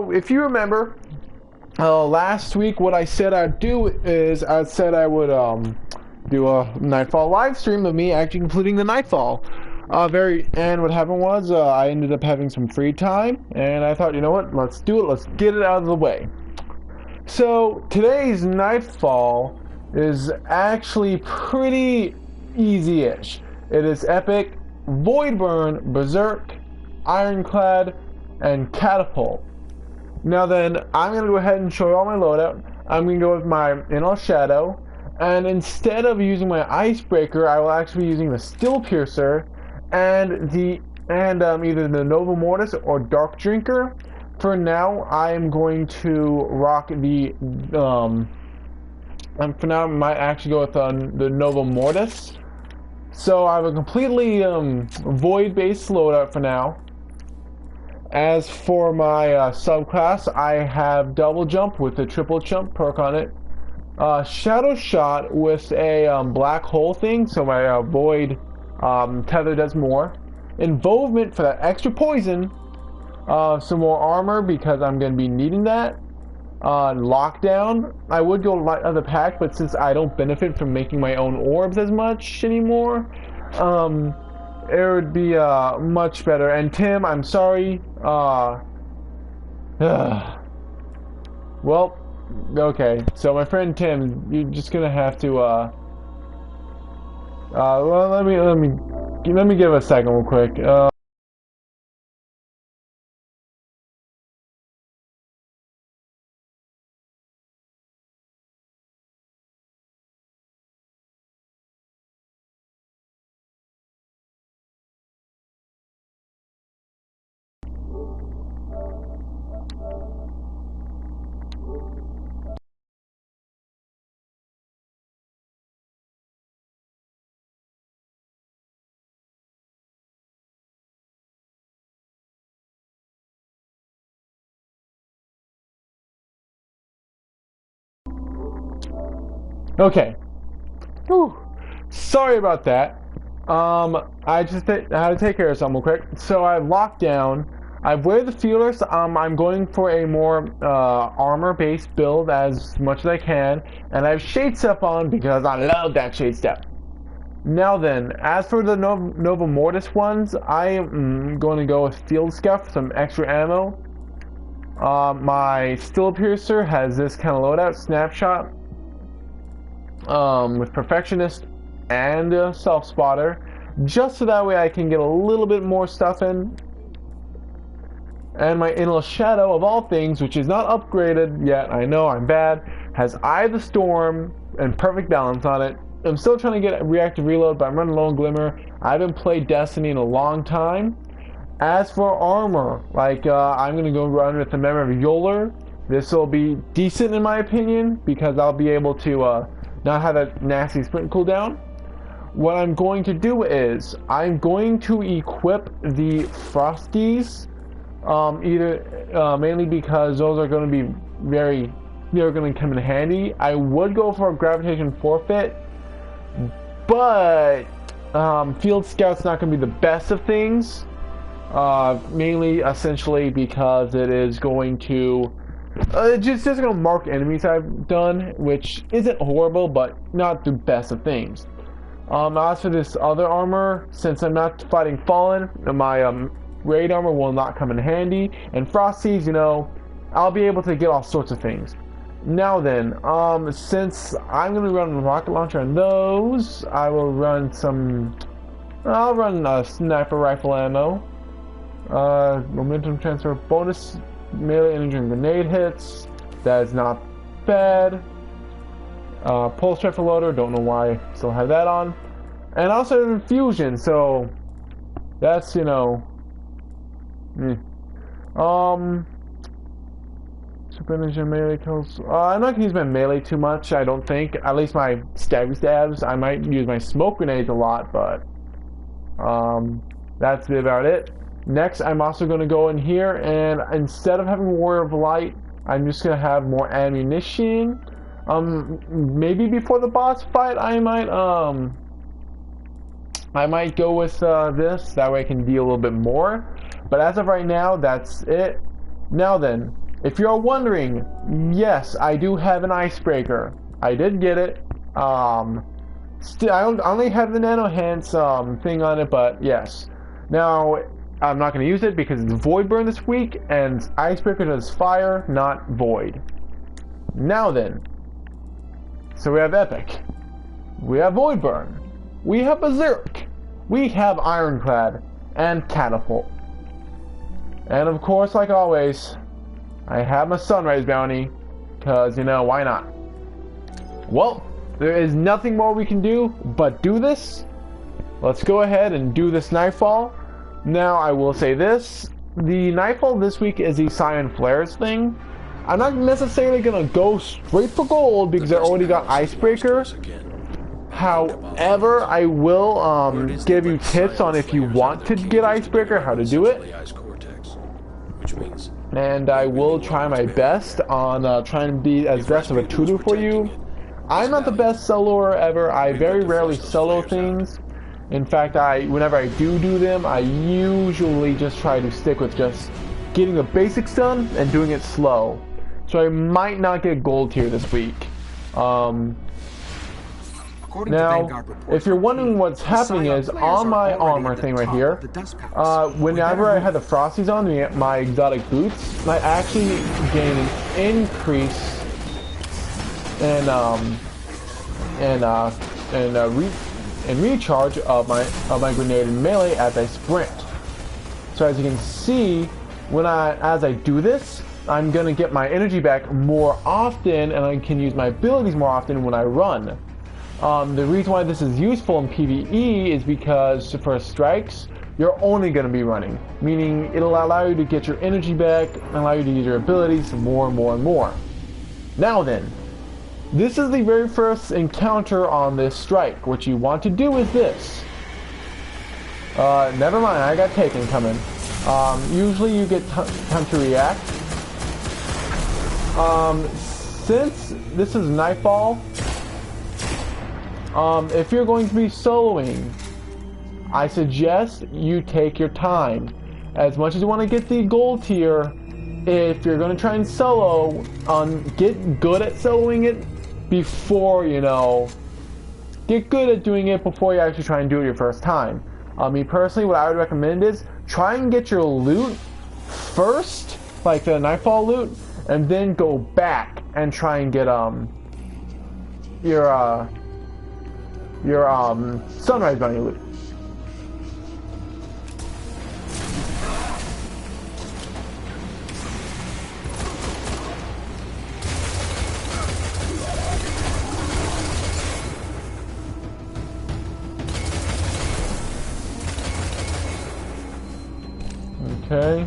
So if you remember, last week what I said I'd do is I said I would do a Nightfall live stream of me actually completing the Nightfall. And what happened was I ended up having some free time, and I thought, you know what, let's do it. Let's get it out of the way. So today's Nightfall is actually pretty easy-ish. It is epic, Voidburn, Berserk, Ironclad, and Catapult. Now then, I'm going to go ahead and show you all my loadout. I'm going to go with my Inner Shadow, and instead of using my Icebreaker, I will actually be using the Steel Piercer and either the Nova Mortis or Dark Drinker. For now, I am going to rock the for now I might actually go with the Nova Mortis. So I have a completely void-based loadout for now. As for my subclass, I have Double Jump with the Triple Jump perk on it. Shadow Shot with a black hole thing, so my void tether does more. Involvement for that extra poison. Some more armor because I'm going to be needing that. Lockdown. I would go light of the pack, but since I don't benefit from making my own orbs as much anymore, it would be much better. And Tim, I'm sorry. Well, okay. So my friend Tim, you're just gonna have to. Well, let me give a second real quick. Okay. Whew. Sorry about that. I had to take care of something real quick. So I have Lockdown. I've weighed the feelers. I'm going for a more armor-based build as much as I can, and I have Shade Step on because I love that Shade Step. Now then, as for the Nova Mortis ones, I am going to go with Field Scout for some extra ammo. My Steel Piercer has this kind of loadout, Snapshot, with Perfectionist and Self Spotter, just so that way I can get a little bit more stuff in. And my Inner Shadow, of all things, which is not upgraded yet, I know I'm bad, has Eye of the Storm and Perfect Balance on it. I'm still trying to get Reactive Reload, but I'm running low on Glimmer. I haven't played Destiny in a long time. As for armor, I'm going to go run with the Memory of Yoler. This will be decent in my opinion, because I'll be able to not have that nasty sprint cooldown. What I'm going to do is I'm going to equip the Frosties, mainly because those are going to be they're going to come in handy. I would go for a Gravitation Forfeit, but Field Scout's not going to be the best of things, mainly essentially because it is going to it's just going to mark enemies I've done, which isn't horrible, but not the best of things. As for this other armor, since I'm not fighting Fallen, my raid armor will not come in handy. And Frosties, you know, I'll be able to get all sorts of things. Now then, since I'm going to run a rocket launcher on those, I will run I'll run sniper rifle ammo, momentum transfer bonus, melee energy and grenade hits. That is not bad. Pulse rifle loader, don't know why I still have that on. And also infusion, so that's, you know, super energy melee kills. I'm not gonna use my melee too much, I don't think. At least my stabby stabs. I might use my smoke grenades a lot, but that's about it. Next, I'm also going to go in here, and instead of having Warrior of Light, I'm just going to have more ammunition. Maybe before the boss fight, I might go with this. That way I can deal a little bit more. But as of right now, that's it. Now then, If you're wondering, yes, I do have an icebreaker. I did get it. Still, I only have the nano hands thing on it, but yes. Now, I'm not going to use it because it's void burn this week, and icebreaker does fire, not void. Now then, so we have epic, we have void burn, we have berserk, we have ironclad, and catapult. And of course, like always, I have my sunrise bounty, because, you know, why not? Well, there is nothing more we can do but do this. Let's go ahead and do this Nightfall. Now, I will say this. The Nightfall this week is the Cyan Flares thing. I'm not necessarily going to go straight for gold because I already got Icebreaker. However, I will give you tips on if you want to get Icebreaker, how to do it. And I will try my best on trying to be as best of a tutor for you. I'm not the best soloer ever. I very rarely solo things. In fact, whenever I do them, I usually just try to stick with just getting the basics done and doing it slow. So I might not get gold tier this week. Now, if you're wondering what's happening is, on my armor thing right here, whenever I had the Frosties on, my exotic boots, I actually gained an increase and recharge of my grenade and melee as I sprint. So as you can see, as I do this, I'm gonna get my energy back more often, and I can use my abilities more often when I run. The reason why this is useful in PvE is because for strikes, you're only gonna be running, meaning it'll allow you to get your energy back and allow you to use your abilities more and more and more. Now then, this is the very first encounter on this strike. What you want to do is this. Never mind, I got taken coming. Usually you get time to react. Since this is Nightfall, if you're going to be soloing, I suggest you take your time. As much as you want to get the gold tier, if you're going to try and solo, get good at soloing it before, you know, get good at doing it before you actually try and do it your first time. Me personally, what I would recommend is try and get your loot first, like the Nightfall loot, and then go back and try and get your sunrise bounty loot. Okay.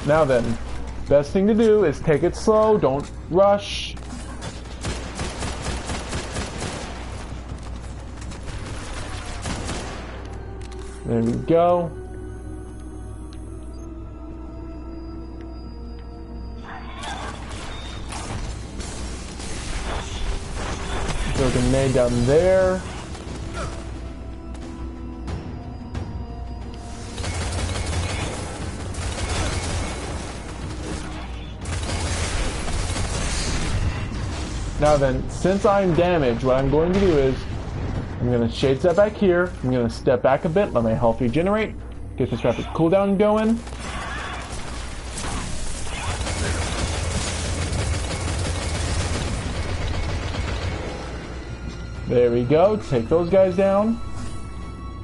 Now then, best thing to do is take it slow, don't rush. There we go. Throw a grenade down there. Now then, since I'm damaged, what I'm going to do is, I'm going to shade step back here, I'm going to step back a bit, let my health regenerate, get this rapid cooldown going. There we go, take those guys down.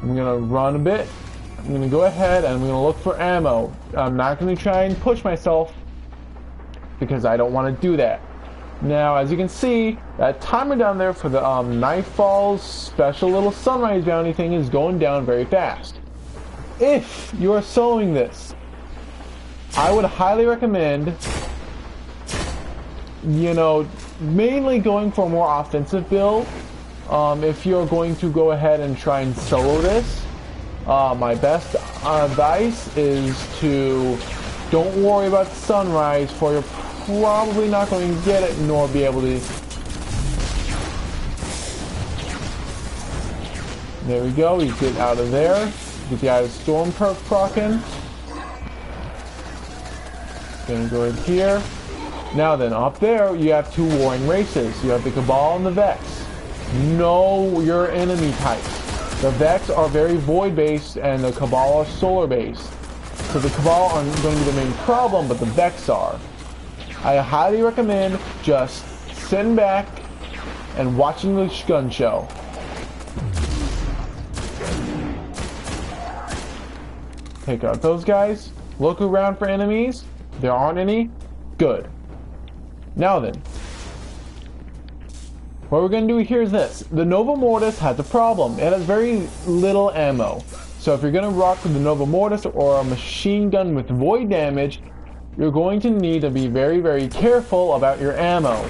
I'm going to run a bit, I'm going to go ahead and I'm going to look for ammo. I'm not going to try and push myself, because I don't want to do that. Now, as you can see, that timer down there for the Nightfall's special little sunrise bounty thing is going down very fast. If you are soloing this, I would highly recommend, you know, mainly going for a more offensive build. If you're going to go ahead and try and solo this, my best advice is to don't worry about sunrise, for your probably not going to get it nor be able to. There we go, we get out of there. get the Eye of Storm perk procking. Gonna go in here. Now then, up there you have two warring races. You have the Cabal and the Vex. Know your enemy types. The Vex are very void based and the Cabal are solar based. So the Cabal aren't going to be the main problem, but the Vex are. I highly recommend just sitting back and watching the gun show. Take out those guys. Look around for enemies. There aren't any. Good. Now then, what we're going to do here is this. The Nova Mortis has a problem. It has very little ammo. So if you're going to rock with the Nova Mortis or a machine gun with void damage, you're going to need to be very, very careful about your ammo.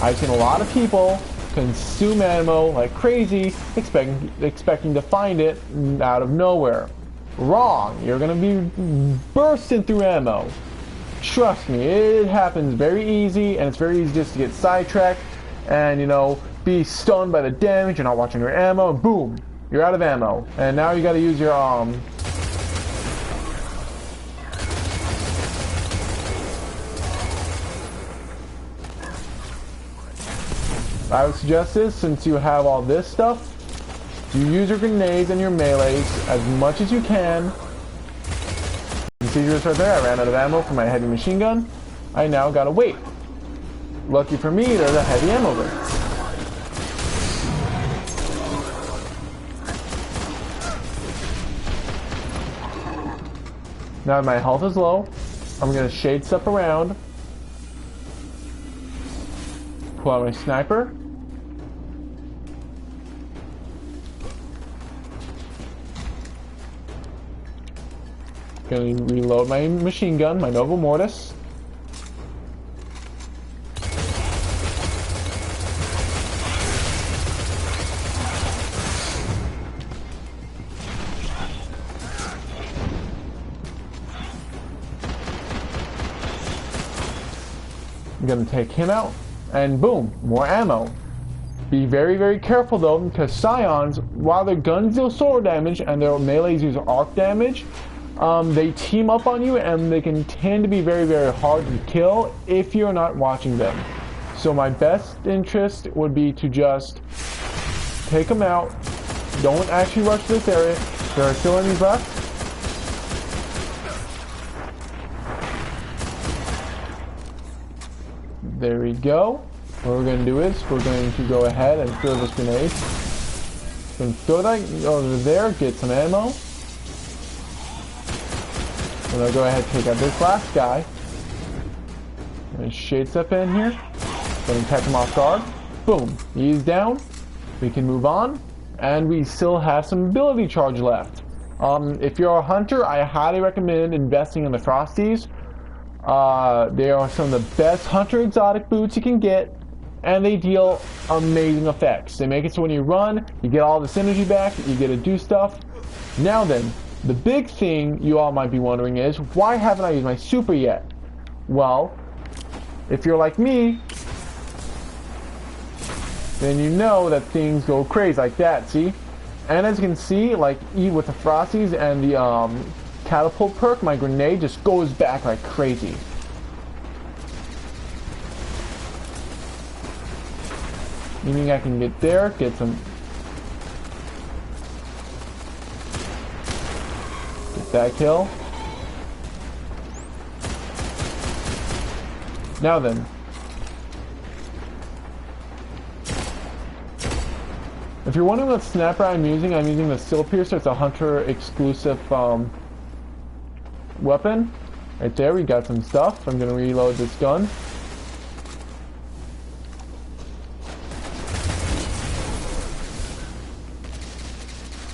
I've seen a lot of people consume ammo like crazy, expecting to find it out of nowhere. Wrong. You're going to be bursting through ammo. Trust me, it happens very easy, and it's very easy just to get sidetracked and, you know, be stunned by the damage. You're not watching your ammo, and boom, you're out of ammo. And now you got to use your I would suggest this, since you have all this stuff, you use your grenades and your melees as much as you can. You see this right there? I ran out of ammo for my heavy machine gun. I now gotta wait. Lucky for me, there's a heavy ammo bin. Now my health is low. I'm gonna shade step around. Pull out my sniper. Gonna reload my machine gun, my Nova Mortis. I'm gonna take him out, and boom, more ammo. Be very, very careful though, because Scions, while their guns deal solar damage and their melees use arc damage, they team up on you and they can tend to be very, very hard to kill if you're not watching them. So my best interest would be to just take them out. Don't actually rush this area. There are still enemies left. There we go. What we're going to do is we're going to go ahead and throw this grenade. Going to throw that over there, get some ammo. I'm going to go ahead and take out this last guy. And shade step in here. Going to catch him off guard. Boom. He's down. We can move on. And we still have some ability charge left. If you're a hunter, I highly recommend investing in the Frosties. They are some of the best hunter exotic boots you can get. And they deal amazing effects. They make it so when you run, you get all this energy back. You get to do stuff. Now then. The big thing you all might be wondering is, why haven't I used my super yet? Well, if you're like me, then you know that things go crazy like that, see? And as you can see, like with the Frosties and the catapult perk, my grenade just goes back like crazy. Meaning I can get there, get some... that kill. Now then, if you're wondering what sniper I'm using the Steel Piercer. It's a hunter exclusive weapon. Right there, we got some stuff. I'm gonna reload this gun.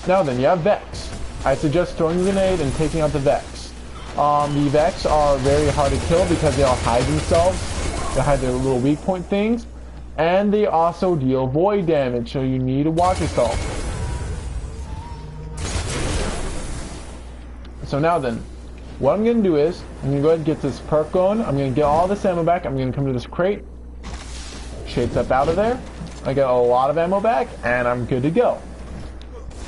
Now then, you have Vex. I suggest throwing a grenade and taking out the Vex. The Vex are very hard to kill because they all hide themselves. They hide their little weak point things. And they also deal void damage, so you need to watch yourself. So now then, what I'm going to do is, I'm going to go ahead and get this perk going. I'm going to get all this ammo back. I'm going to come to this crate. Shade step out of there. I got a lot of ammo back, and I'm good to go.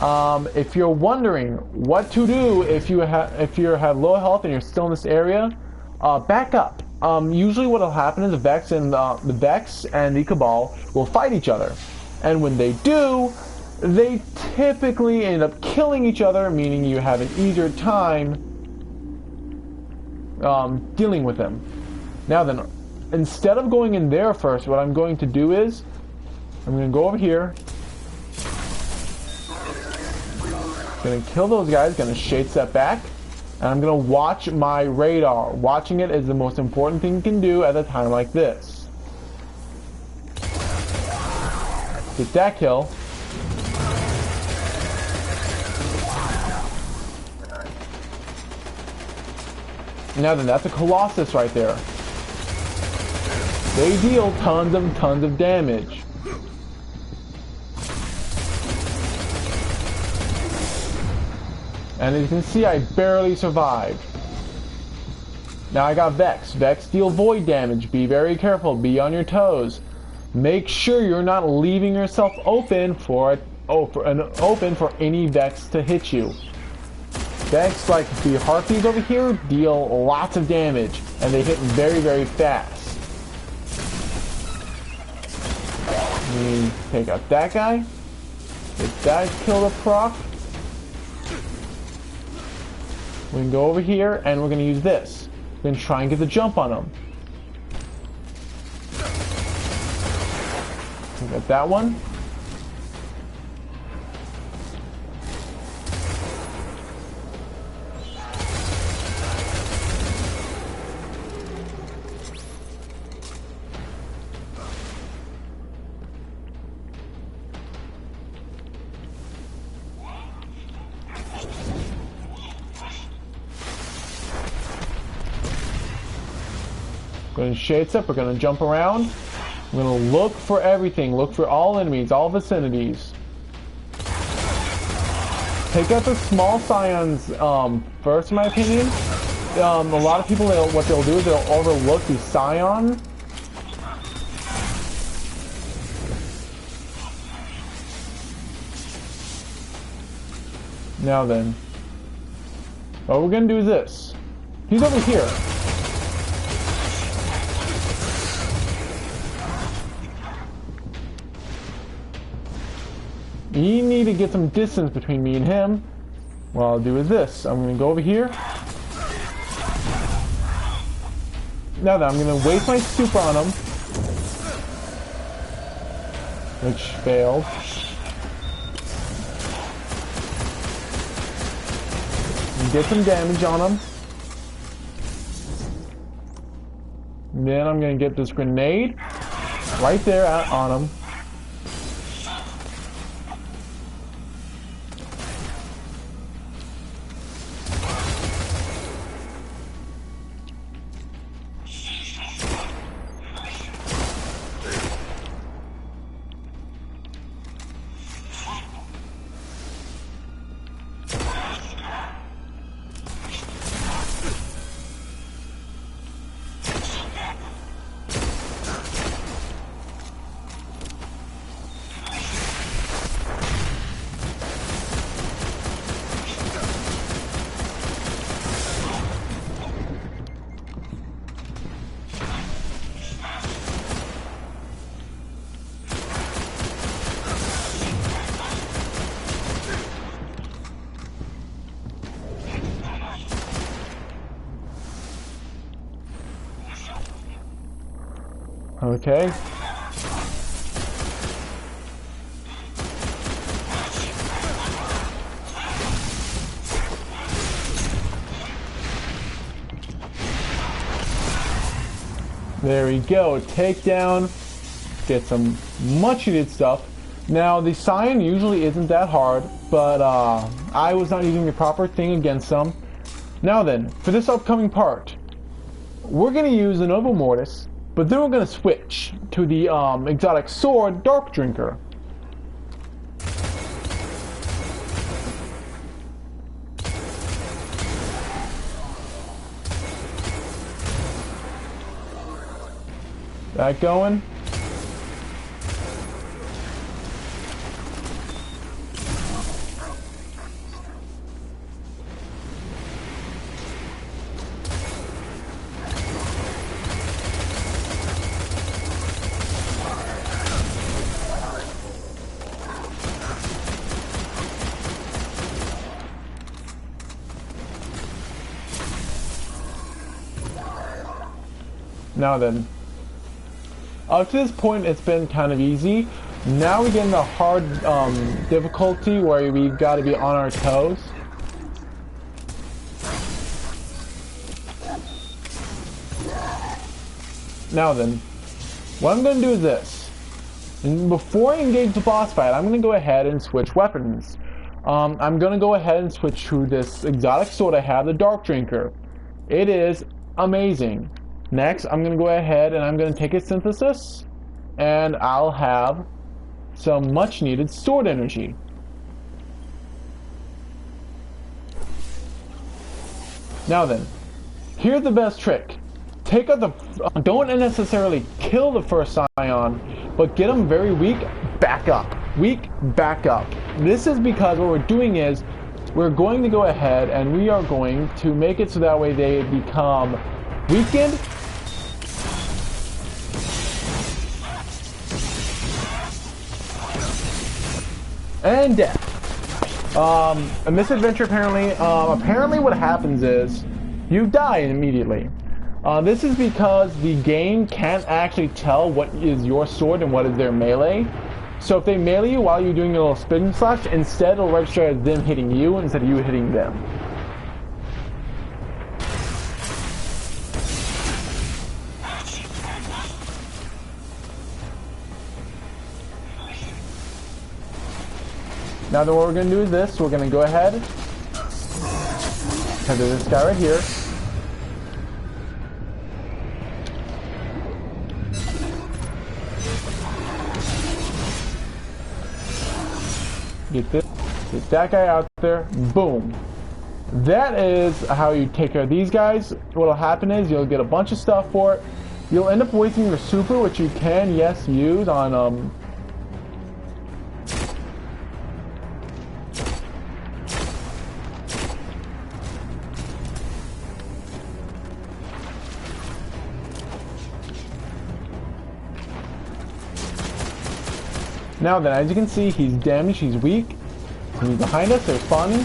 If you're wondering what to do if you have low health and you're still in this area, back up. Usually what'll happen is the Vex and the Cabal will fight each other, and when they do, they typically end up killing each other, meaning you have an easier time dealing with them. Now then, instead of going in there first, what I'm going to do is I'm going to go over here. Gonna kill those guys, gonna shade step back, and I'm gonna watch my radar. Watching it is the most important thing you can do at a time like this. Get that kill. Now then, that's a Colossus right there. They deal tons of damage. And as you can see, I barely survived. Now I got Vex. Vex deal void damage. Be very careful. Be on your toes. Make sure you're not leaving yourself open for any Vex to hit you. Vex, like the Harpies over here, deal lots of damage, and they hit very fast. Let me take out that guy. Get that kill to proc. We can go over here, and we're going to use this. We're going to try and get the jump on them. Get that one. Going to shades up, we're going to jump around. We're going to look for everything. Look for all enemies, all vicinities. Take out the small scions first, in my opinion. A lot of people, what they'll do is they'll overlook the scion. Now then. What we're going to do is this. He's over here. You need to get some distance between me and him. What I'll do is this. I'm going to go over here. Now then, I'm going to waste my super on him. Which failed. And get some damage on him. And then I'm going to get this grenade right there on him. Okay. There we go. Take down. Get some much needed stuff. Now the Scion usually isn't that hard, but I was not using the proper thing against them. Now then, for this upcoming part, we're going to use the Noble Mortis, but then we're going to switch to the exotic sword, Dark Drinker. That going. Now then, up to this point it's been kind of easy. Now we get in the hard difficulty where we've got to be on our toes. Now then, what I'm going to do is this. And before I engage the boss fight, I'm going to go ahead and switch weapons. I'm going to go ahead and switch to this exotic sword I have, the Dark Drinker. It is amazing. Next, I'm going to go ahead and I'm going to take a synthesis, and I'll have some much needed sword energy. Now then, here's the best trick. Take out the, don't necessarily kill the first scion, but get them very weak, back up. Weak, back up. This is because what we're doing is, we're going to go ahead and we are going to make it so that way they become weakened. And death. In this adventure apparently what happens is, you die immediately. This is because the game can't actually tell what is your sword and what is their melee. So if they melee you while you're doing a little spin and slash, instead it'll register as them hitting you instead of you hitting them. Now then what we're going to do is this. We're going to go ahead, head to this guy right here. Get this, get that guy out there, boom. That is how you take care of these guys. What'll happen is you'll get a bunch of stuff for it. You'll end up wasting your super, which you can, yes, use on Now then, as you can see, he's damaged, he's weak. He's behind us, they're spawning.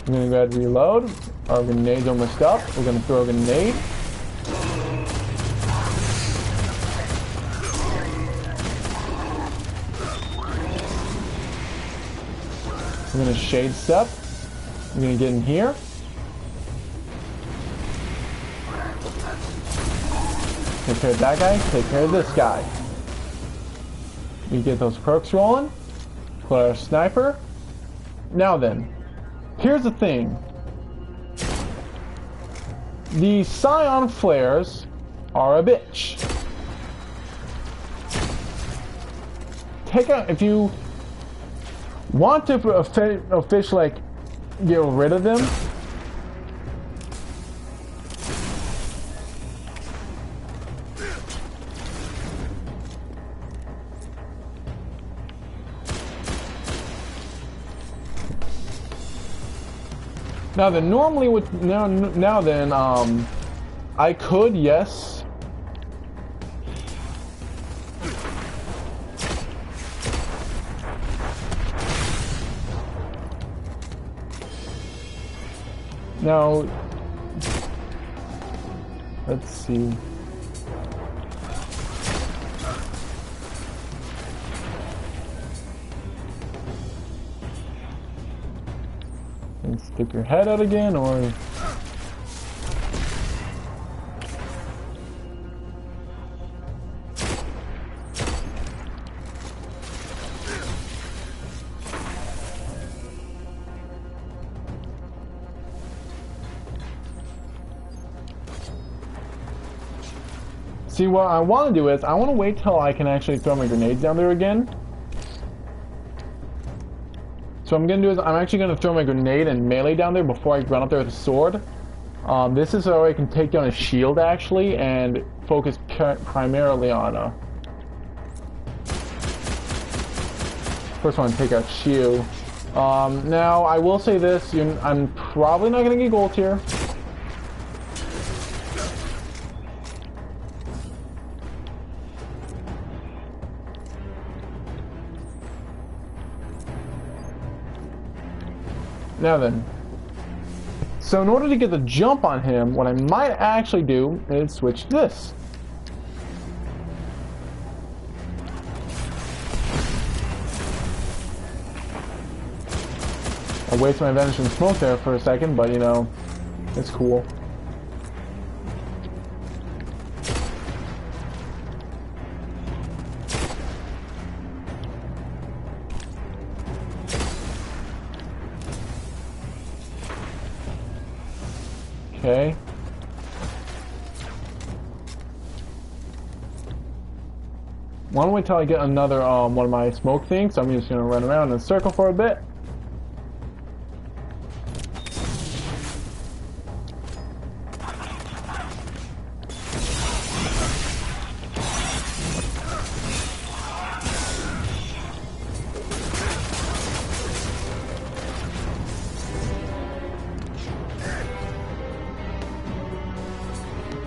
I'm gonna go ahead and reload. Our grenade's almost up. We're gonna throw a grenade. I'm going to shade step. I'm going to get in here. Take care of that guy. Take care of this guy. We get those perks rolling. Put our sniper. Now then, here's the thing. The Scion flares are a bitch. Take out, if you want to officially get rid of them, now then normally with now then I could, yes, now, let's see. And stick your head out again, or see, what I want to do is, I want to wait till I can actually throw my grenades down there again. So what I'm going to do is, I'm actually going to throw my grenade and melee down there before I run up there with a sword. This is so I can take down a shield, actually, and focus primarily on... First one, take out shield. Now, I will say this, I'm probably not going to get gold here. Now then. So in order to get the jump on him, what I might actually do is switch this. I wasted my vanishing smoke there for a second, but you know, it's cool. Okay. Why don't we wait till I get another one of my smoke things? So I'm just gonna run around in a circle for a bit.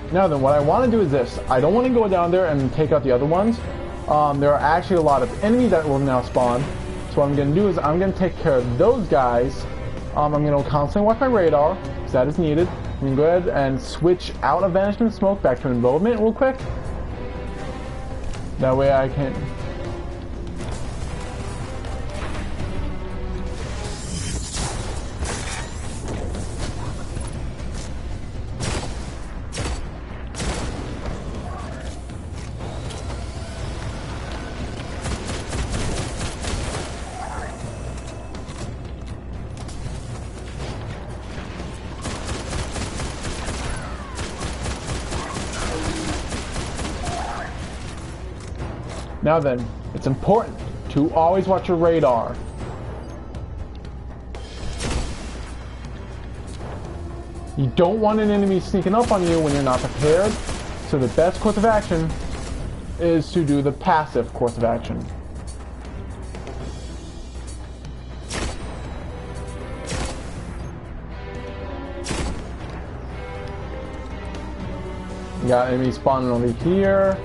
Now then, what I want to do is this. I don't want to go down there and take out the other ones. There are actually a lot of enemies that will now spawn. So what I'm going to do is I'm going to take care of those guys. I'm going to constantly watch my radar, because that is needed. I'm going to go ahead and switch out of Vanishment Smoke back to Envelopment real quick. That way I can... Now then, it's important to always watch your radar. You don't want an enemy sneaking up on you when you're not prepared, so the best course of action is to do the passive course of action. You got enemies spawning over here.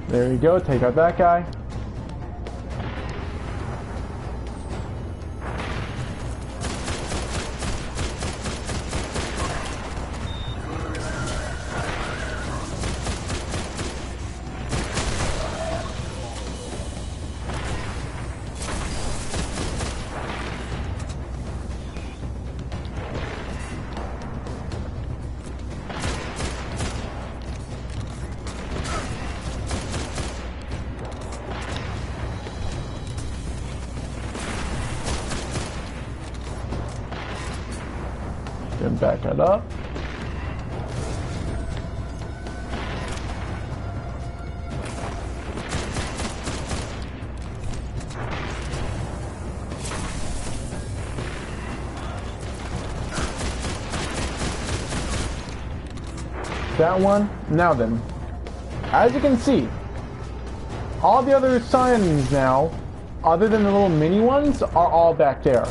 There you go, take out that guy. Then back it up. That one. Now then, as you can see, all the other signs now, other than the little mini ones, are all back there.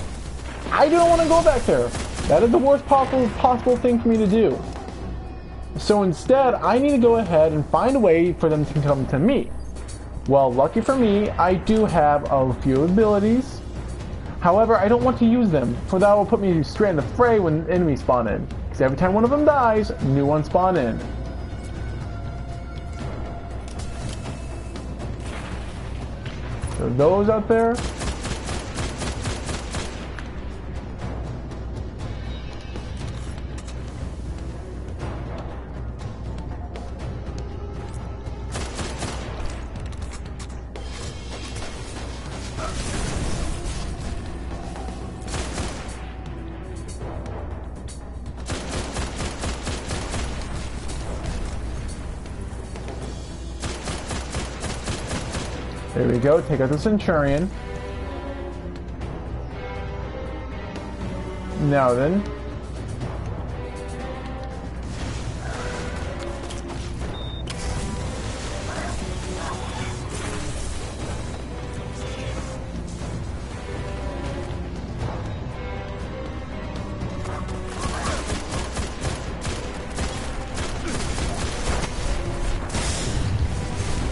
I don't want to go back there. That is the worst possible thing for me to do. So instead, I need to go ahead and find a way for them to come to me. Well, lucky for me, I do have a few abilities. However, I don't want to use them, for that will put me straight in the fray when enemies spawn in. Because every time one of them dies, new ones spawn in. So those out there. There we go. Take out the Centurion. Now then.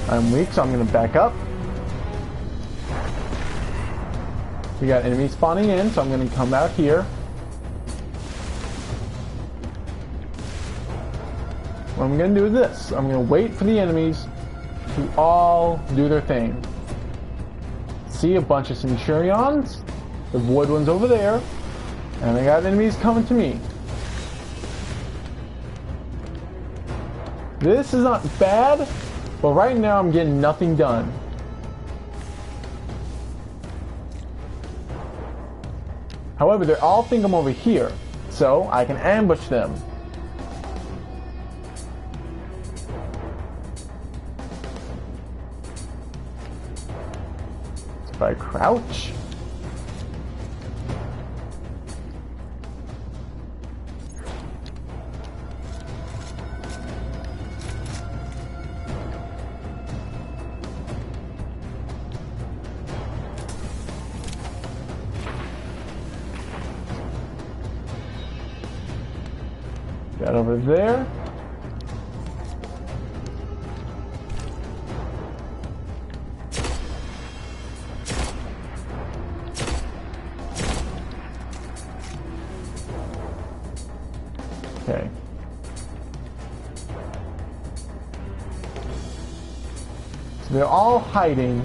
I'm weak, so I'm going to back up. We got enemies spawning in, so I'm going to come out here. What I'm going to do is this. I'm going to wait for the enemies to all do their thing. See a bunch of Centurions. The void one's over there. And I got enemies coming to me. This is not bad, but right now I'm getting nothing done. However, they all think I'm over here, so I can ambush them. If I crouch. Got over there. Okay. So they're all hiding.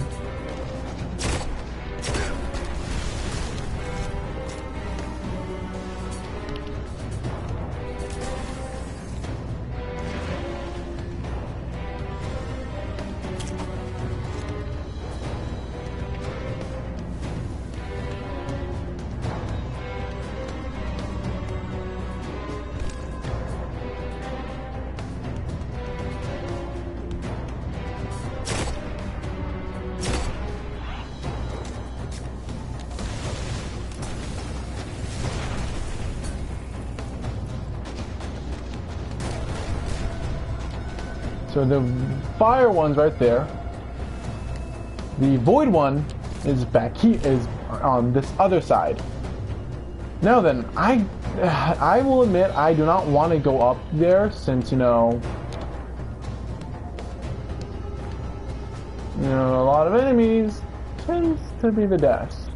So the fire one's right there. The void one is back here, is on this other side. Now then, I will admit I do not want to go up there since, you know, a lot of enemies tends to be the death.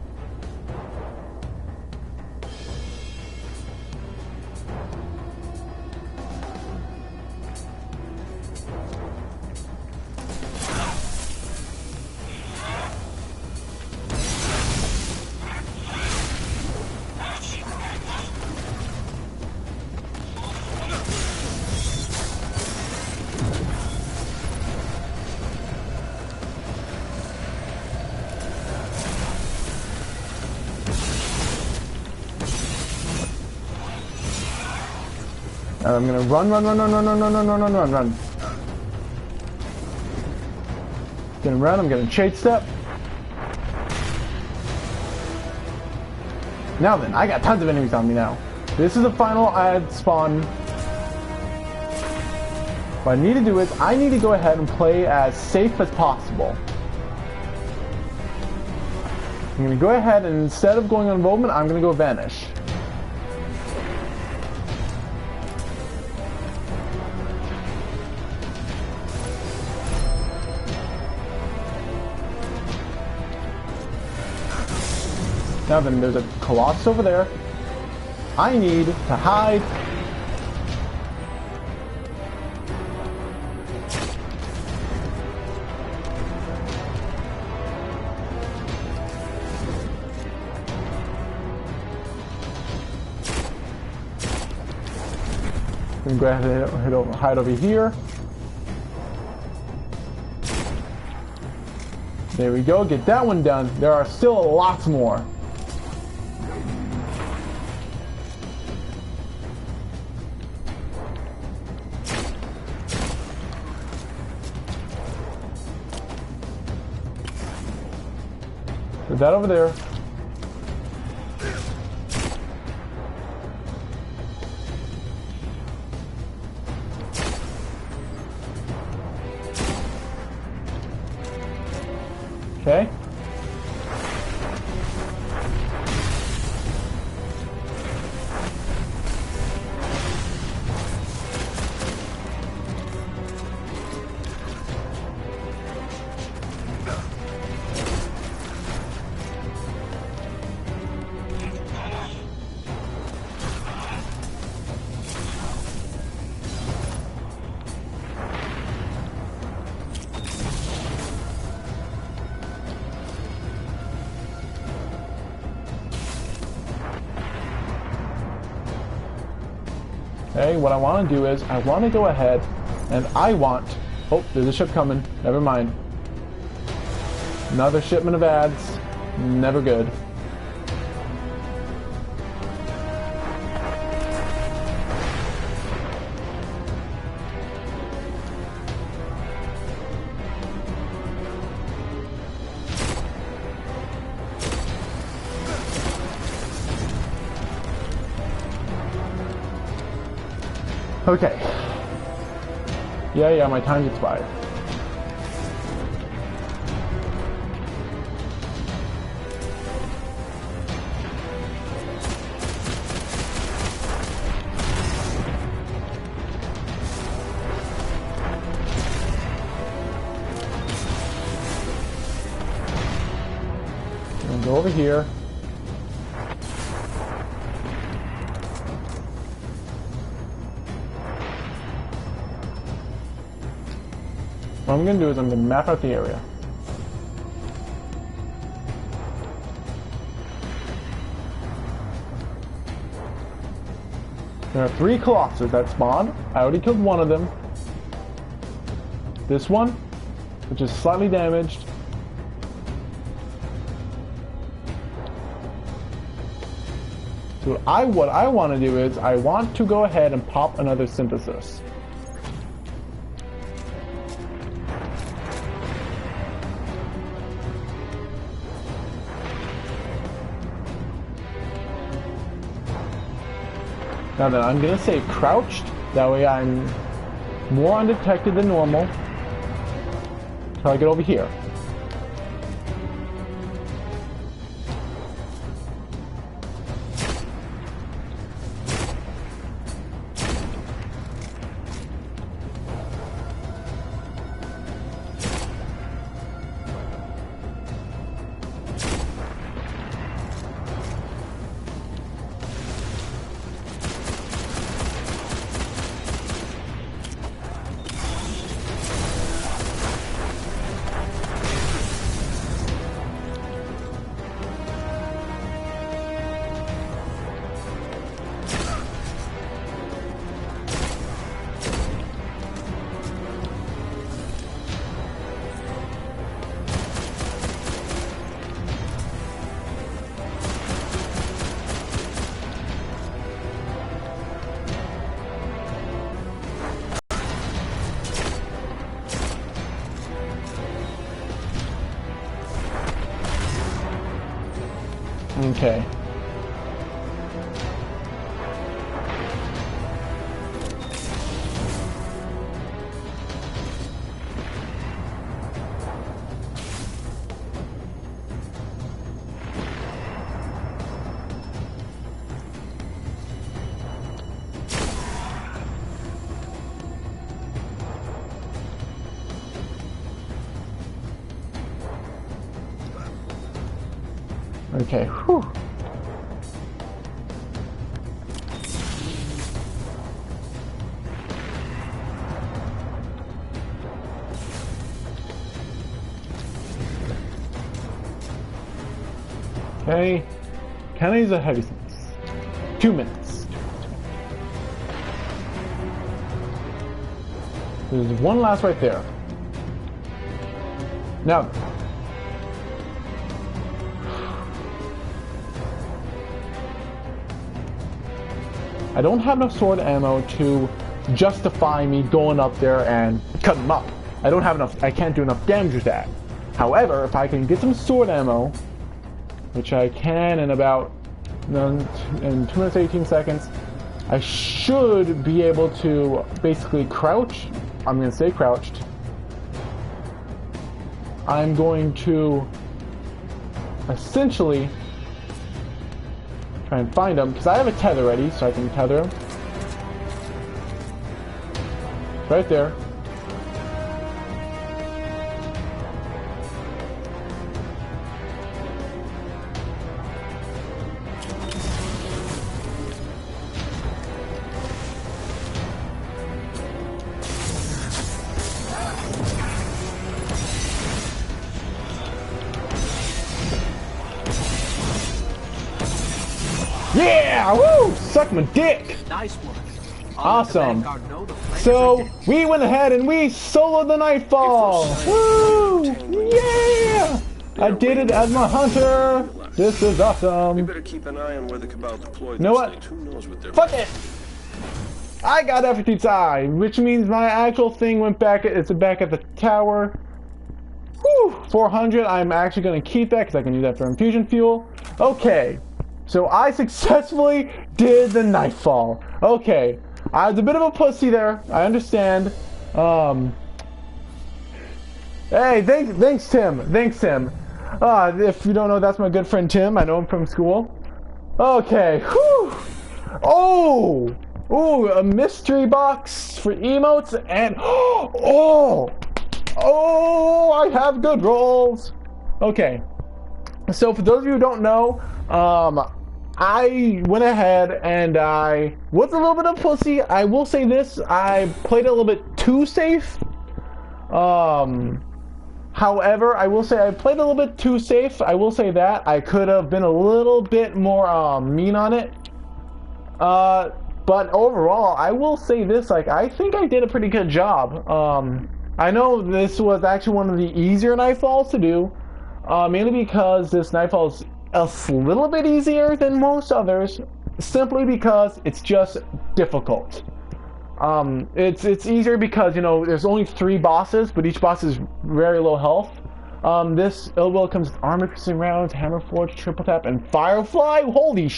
I'm gonna run. Gonna run, I'm gonna chase step. Now then, I got tons of enemies on me now. This is the final ad spawn. What I need to do is, I need to go ahead and play as safe as possible. I'm gonna go ahead and instead of going on involvement, I'm gonna go vanish. Now then, there's a Colossus over there. I need to hide. I'm going to go ahead and hide over here. There we go, get that one done. There are still lots more. Put that over there. Okay. Okay, what I want to do is, I want to go ahead and oh, there's a ship coming. Never mind. Another shipment of ads. Never good. Okay. Yeah, my time's expired. I'm gonna go over here. What I'm going to do is I'm going to map out the area. There are 3 Colossus that spawn. I already killed one of them. This one, which is slightly damaged. So what I want to do is I want to go ahead and pop another synthesis. Now then, I'm going to say crouched, that way I'm more undetected than normal, until I get over here. Okay. Okay, whew. Okay, Kennedy's a heavy sense. 2 minutes. There's one last right there. Now, I don't have enough sword ammo to justify me going up there and cutting them up. I can't do enough damage with that. However, if I can get some sword ammo which I can in about in 2 minutes 18 seconds, I should be able to basically crouch. I'm going to stay crouched. I'm going to essentially try and find him, because I have a tether ready, so I can tether him. Right there. Yeah! Woo! Suck my dick! Nice work. Awesome. So we went ahead and we soloed the Nightfall. Woo! Yeah! I did it as my hunter. This is awesome. We better keep an eye on where the Cabal deployed. You know what? Who knows what they're Fuck it! I got everything's eye, which means my actual thing went back. It's back at the tower. Whew! 400. I'm actually going to keep that because I can use that for infusion fuel. Okay. So I successfully did the Nightfall. Okay. I was a bit of a pussy there. I understand. Hey, thanks, Tim. Thanks, Tim. If you don't know, that's my good friend Tim. I know him from school. Okay. Whew. Oh! Ooh, a mystery box for emotes and... Oh! Oh, I have good rolls. Okay. So for those of you who don't know, I went ahead and I was a little bit of a pussy. I will say this, I played a little bit too safe. However, I will say I played a little bit too safe. I will say that. I could have been a little bit more mean on it. But overall, I will say this, like, I think I did a pretty good job. I know this was actually one of the easier Nightfalls to do, mainly because this Nightfall is a little bit easier than most others, simply because it's just difficult. It's easier because, you know, there's only 3 bosses, but each boss is very low health. This Ill Will comes with armor piercing rounds, hammer forge, triple tap, and firefly. Holy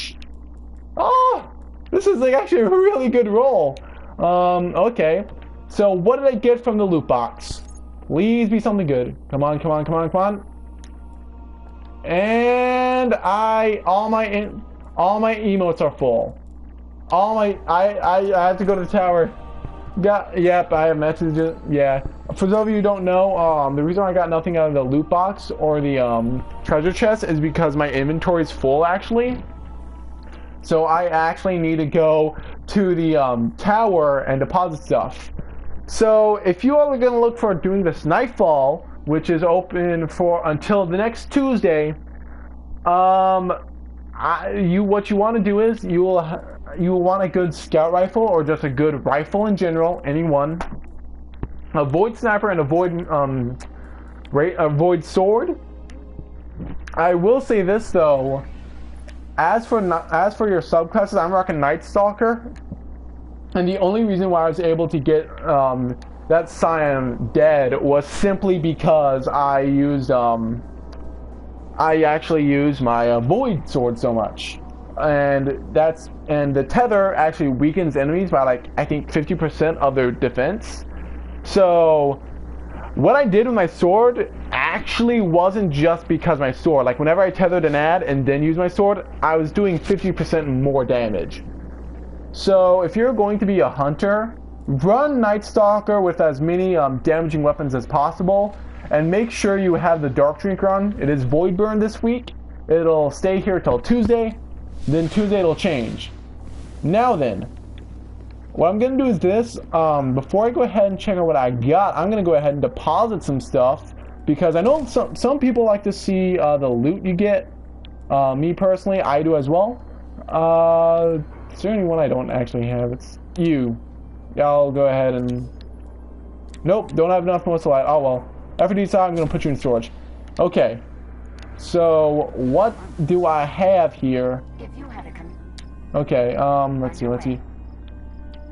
oh! This is like actually a really good roll. Okay. So what did I get from the loot box? Please be something good. Come on, come on, come on, come on. And all my emotes are full. I have to go to the tower. Yep, I have messages. Yeah. For those of you who don't know, the reason I got nothing out of the loot box or the treasure chest is because my inventory is full actually. So I actually need to go to the tower and deposit stuff. So if you are going to look for doing this Nightfall, which is open for until the next Tuesday, what you want to do is you will want a good scout rifle or just a good rifle in general, any one. A void sniper and a void sword. I will say this though. As for your subclasses, I'm rocking Night Stalker, and the only reason why I was able to get that Scion dead was simply because I actually used my Void Sword so much, and the tether actually weakens enemies by like I think 50% of their defense. So what I did with my sword actually wasn't just because my sword, like whenever I tethered an ad and then used my sword, I was doing 50% more damage. So if you're going to be a hunter, run Night Stalker with as many damaging weapons as possible, and make sure you have the Dark Drink run. It is Void Burn this week. It'll stay here till Tuesday, then Tuesday it'll change. Now then, what I'm going to do is this, before I go ahead and check out what I got, I'm going to go ahead and deposit some stuff, because I know some people like to see the loot you get. Me personally, I do as well. Is there anyone I don't actually have? It's you. I'll go ahead and... Nope, don't have enough most light. Oh well. After decide, I'm going to put you in storage. Okay. So, what do I have here? Okay, let's see.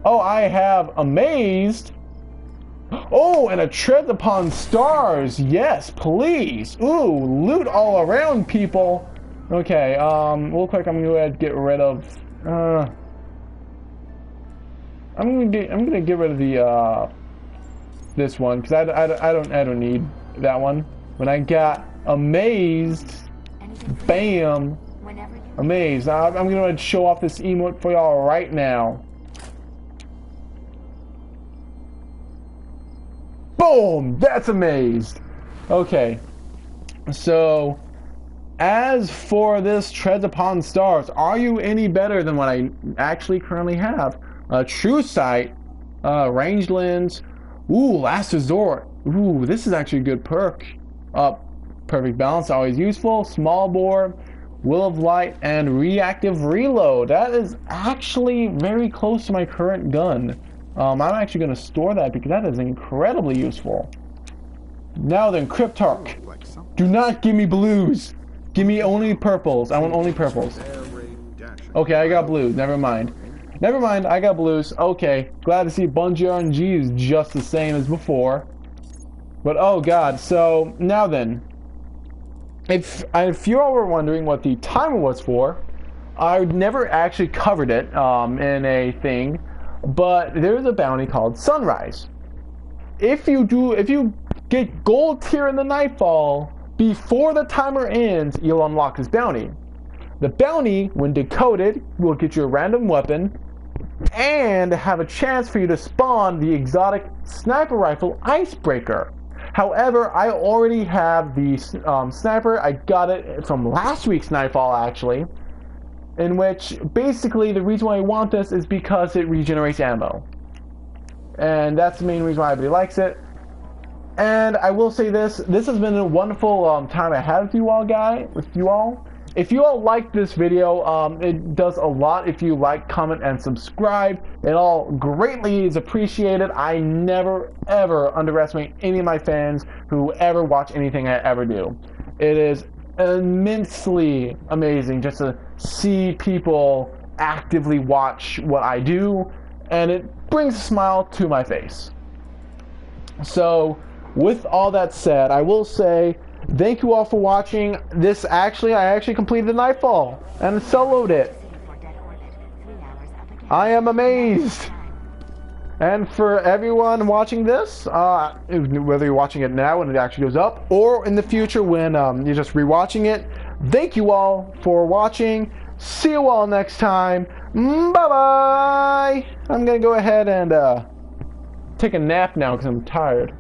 Oh, I have Amazed. Oh, and a Tread Upon Stars. Yes, please. Ooh, loot all around, people. Okay, real quick, I'm gonna go ahead and get rid of, I'm gonna get rid of the, this one, because I don't need that one. When I got amazed, bam, amazed. I'm gonna show off this emote for y'all right now. Boom! That's amazed. Okay, so as for this Treads Upon Stars, are you any better than what I actually currently have? True Sight, Ranged Lens, ooh, Last Resort. Ooh, this is actually a good perk. Perfect Balance, always useful. Small Bore, Will of Light, and Reactive Reload. That is actually very close to my current gun. I'm actually going to store that because that is incredibly useful. Now then, Cryptarch. Do not give me blues. Give me only purples. I want only purples. Okay, I got blues. Never mind. Never mind, I got blues. Okay, glad to see Bungie RNG is just the same as before. But oh god, so now then. If you all were wondering what the timer was for, I never actually covered it in a thing. But there's a bounty called Sunrise. If you get gold tier in the Nightfall, before the timer ends, you'll unlock this bounty. The bounty, when decoded, will get you a random weapon and have a chance for you to spawn the exotic sniper rifle Icebreaker. However, I already have the sniper. I got it from last week's Nightfall, actually, in which basically the reason why I want this is because it regenerates ammo. And that's the main reason why everybody likes it. And I will say this has been a wonderful time I had with you all, If you all like this video, it does a lot if you like, comment, and subscribe. It all greatly is appreciated. I never, ever underestimate any of my fans who ever watch anything I ever do. It is immensely amazing just to see people actively watch what I do, and it brings a smile to my face. So, with all that said, I will say thank you all for watching. I actually completed the Nightfall and soloed it. I am amazed. And for everyone watching this, whether you're watching it now when it actually goes up, or in the future when you're just rewatching it, thank you all for watching. See you all next time. Bye-bye. I'm going to go ahead and take a nap now because I'm tired.